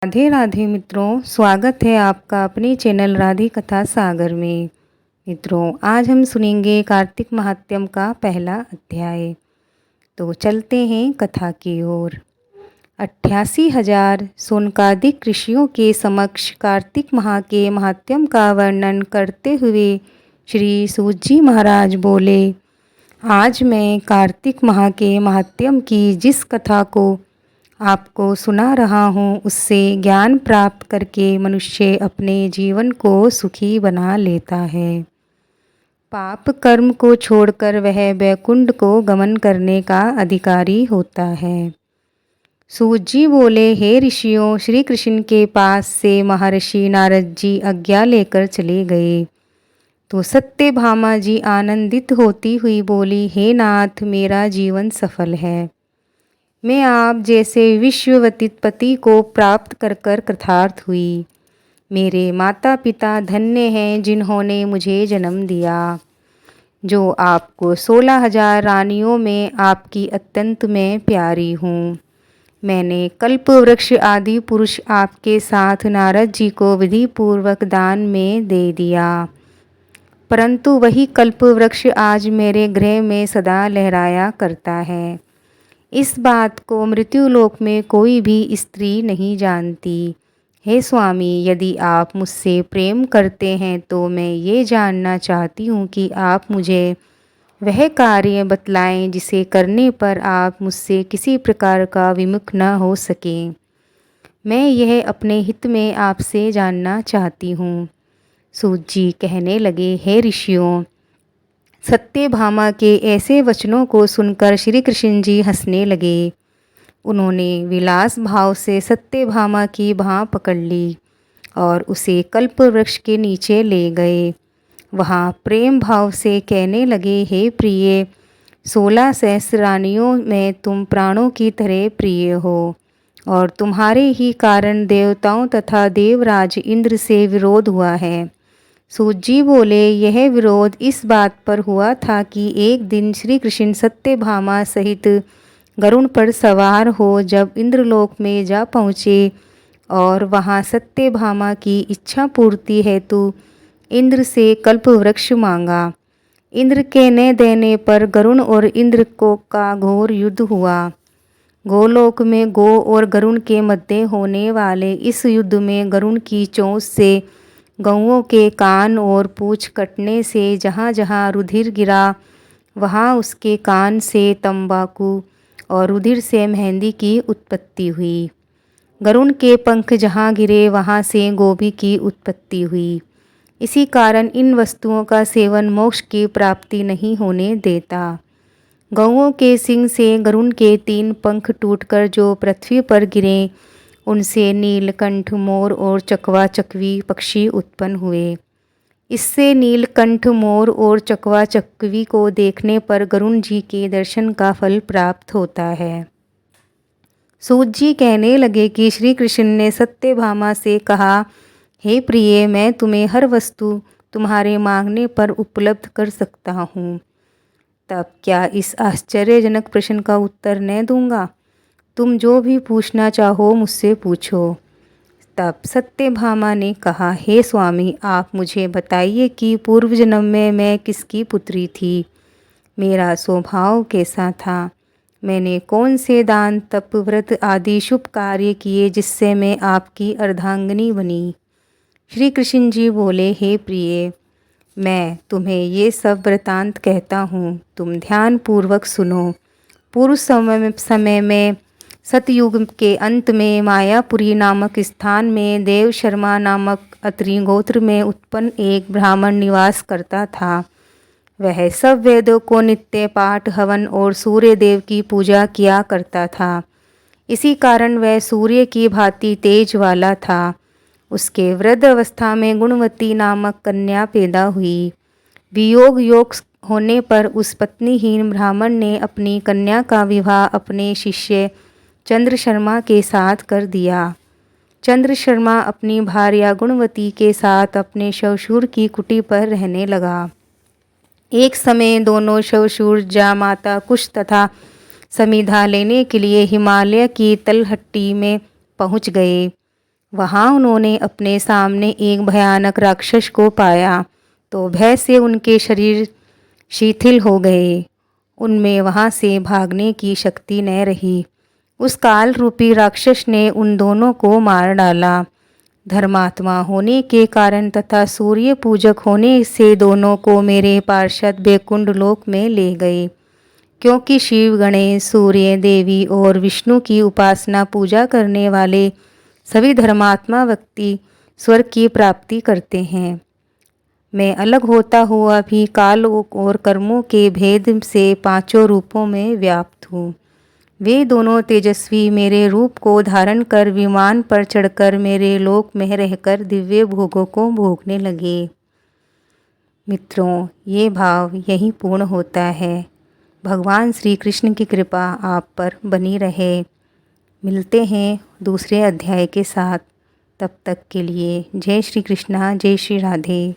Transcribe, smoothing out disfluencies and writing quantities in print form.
राधे राधे मित्रों, स्वागत है आपका अपने चैनल राधे कथा सागर में। मित्रों, आज हम सुनेंगे कार्तिक महात्म्य का पहला अध्याय। तो चलते हैं कथा की ओर। 88,000 सोनकादिक ऋषियों के समक्ष कार्तिक माह के महात्म्य का वर्णन करते हुए श्री सूत जी महाराज बोले, आज मैं कार्तिक माह के महात्म्य की जिस कथा को आपको सुना रहा हूँ, उससे ज्ञान प्राप्त करके मनुष्य अपने जीवन को सुखी बना लेता है। पाप कर्म को छोड़कर वह वैकुंठ को गमन करने का अधिकारी होता है। सूत जी बोले, हे ऋषियों, श्री कृष्ण के पास से महर्षि नारद जी आज्ञा लेकर चले गए। तो सत्यभामा जी आनंदित होती हुई बोली, हे नाथ, मेरा जीवन सफल है। मैं आप जैसे विश्ववतीत पति को प्राप्त कर कृतार्थ हुई। मेरे माता पिता धन्य हैं जिन्होंने मुझे जन्म दिया। जो आपको 16,000 रानियों में आपकी अत्यंत में प्यारी हूँ। मैंने कल्प वृक्ष आदि पुरुष आपके साथ नारद जी को विधि पूर्वक दान में दे दिया, परंतु वही कल्प वृक्ष आज मेरे गृह में सदा लहराया करता है। इस बात को मृत्युलोक में कोई भी स्त्री नहीं जानती। हे स्वामी, यदि आप मुझसे प्रेम करते हैं तो मैं ये जानना चाहती हूँ कि आप मुझे वह कार्य बतलाएं जिसे करने पर आप मुझसे किसी प्रकार का विमुख न हो सकें। मैं यह अपने हित में आपसे जानना चाहती हूँ। सूत जी कहने लगे, हे ऋषियों, सत्यभामा के ऐसे वचनों को सुनकर श्री कृष्ण जी हंसने लगे। उन्होंने विलास भाव से सत्यभामा की बाँह पकड़ ली और उसे कल्प वृक्ष के नीचे ले गए। वहाँ प्रेम भाव से कहने लगे, हे प्रिय, 16 सहस्र रानियों में तुम प्राणों की तरह प्रिय हो और तुम्हारे ही कारण देवताओं तथा देवराज इंद्र से विरोध हुआ है। सूत जी बोले, यह विरोध इस बात पर हुआ था कि एक दिन श्री कृष्ण सत्यभामा सहित गरुड़ पर सवार हो जब इंद्रलोक में जा पहुँचे और वहाँ सत्यभामा की इच्छा पूर्ति हेतु इंद्र से कल्प वृक्ष मांगा। इंद्र के न देने पर गरुड़ और इंद्र को का घोर युद्ध हुआ। गोलोक में गो और गरुड़ के मध्य होने वाले इस युद्ध में गरुड़ की चोंच से गौओं के कान और पूंछ कटने से जहाँ जहाँ रुधिर गिरा, वहाँ उसके कान से तंबाकू और रुधिर से मेहंदी की उत्पत्ति हुई। गरुड़ के पंख जहाँ गिरे, वहाँ से गोभी की उत्पत्ति हुई। इसी कारण इन वस्तुओं का सेवन मोक्ष की प्राप्ति नहीं होने देता। गौओं के सिंग से गरुड़ के 3 पंख टूटकर जो पृथ्वी पर गिरे, उनसे नीलकंठ, मोर और चकवा चकवी पक्षी उत्पन्न हुए। इससे नीलकंठ, मोर और चकवा चकवी को देखने पर गरुड़ जी के दर्शन का फल प्राप्त होता है। सूत जी कहने लगे कि श्री कृष्ण ने सत्यभामा से कहा, हे प्रिय, मैं तुम्हें हर वस्तु तुम्हारे मांगने पर उपलब्ध कर सकता हूँ। तब क्या इस आश्चर्यजनक प्रश्न का उत्तर न दूंगा? तुम जो भी पूछना चाहो मुझसे पूछो। तब सत्यभामा ने कहा, हे स्वामी, आप मुझे बताइए कि पूर्व जन्म में मैं किसकी पुत्री थी, मेरा स्वभाव कैसा था, मैंने कौन से दान तप व्रत आदि शुभ कार्य किए जिससे मैं आपकी अर्धांगिनी बनी। श्री कृष्ण जी बोले, हे प्रिय, मैं तुम्हें ये सब वृतांत कहता हूँ, तुम ध्यान पूर्वक सुनो। पूर्व समय में सतयुग के अंत में मायापुरी नामक स्थान में देव शर्मा नामक अत्रि गोत्र में उत्पन्न एक ब्राह्मण निवास करता था। वह सब वेदों को नित्य पाठ, हवन और सूर्य देव की पूजा किया करता था। इसी कारण वह सूर्य की भांति तेज वाला था। उसके वृद्ध अवस्था में गुणवती नामक कन्या पैदा हुई। वियोग योग होने पर उस पत्नीहीन ब्राह्मण ने अपनी कन्या का विवाह अपने शिष्य चंद्र शर्मा के साथ कर दिया। चंद्र शर्मा अपनी भार्या गुणवती के साथ अपने ससुर की कुटी पर रहने लगा। एक समय दोनों ससुर जामाता कुश तथा समिधा लेने के लिए हिमालय की तलहट्टी में पहुंच गए। वहाँ उन्होंने अपने सामने एक भयानक राक्षस को पाया तो भय से उनके शरीर शिथिल हो गए। उनमें वहाँ से भागने की शक्ति न रही। उस काल रूपी राक्षस ने उन दोनों को मार डाला। धर्मात्मा होने के कारण तथा सूर्य पूजक होने से दोनों को मेरे पार्षद बैकुंठ लोक में ले गए। क्योंकि शिव, गणेश, सूर्य, देवी और विष्णु की उपासना पूजा करने वाले सभी धर्मात्मा व्यक्ति स्वर्ग की प्राप्ति करते हैं। मैं अलग होता हुआ भी काल और कर्मों के भेद से पांचों रूपों में व्याप्त हूँ। वे दोनों तेजस्वी मेरे रूप को धारण कर विमान पर चढ़कर मेरे लोक में रहकर दिव्य भोगों को भोगने लगे। मित्रों, ये भाव यही पूर्ण होता है। भगवान श्री कृष्ण की कृपा आप पर बनी रहे। मिलते हैं दूसरे अध्याय के साथ। तब तक के लिए जय श्री कृष्णा, जय श्री राधे।